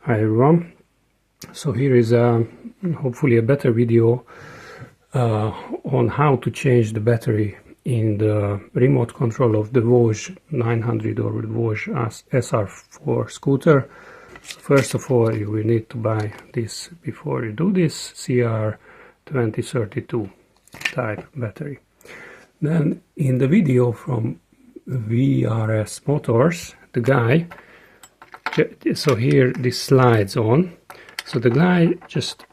Hi everyone. So here is hopefully a better video on how to change the battery in the remote control of the VOGE 900 or the VOGE SR4 scooter. First of all, you will need to buy this before you do this CR2032 type battery. Then in the video from VRS Motors, the guy, so here this slides on, so the guy just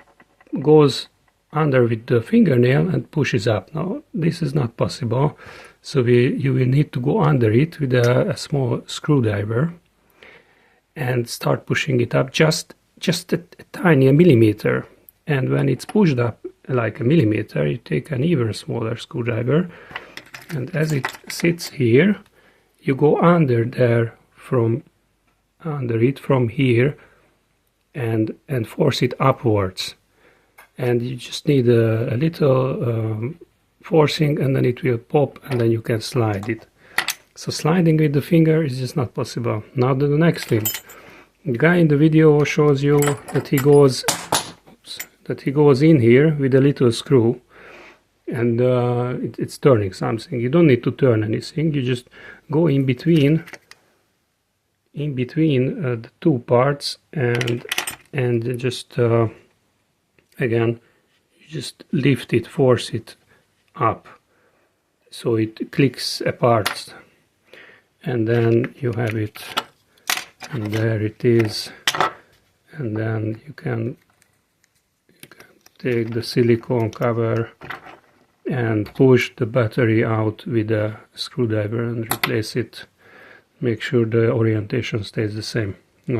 goes under with the fingernail and pushes up. Now this is not possible, so you will need to go under it with a small screwdriver and start pushing it up just a tiny millimeter. And when it's pushed up like a millimeter, you take an even smaller screwdriver, and as it sits here, you go under there from here and force it upwards. And you just need a little forcing, and then it will pop, and then you can slide it. So sliding with the finger is just not possible. Now the next thing, the guy in the video shows you that he goes in here with a little screw, and it's turning something. You don't need to turn anything, you just go in between the two parts, and just again you just lift it, force it up so it clicks apart, and then you have it, and there it is. And then you can take the silicone cover and push the battery out with a screwdriver and replace it. Make sure the orientation stays the same.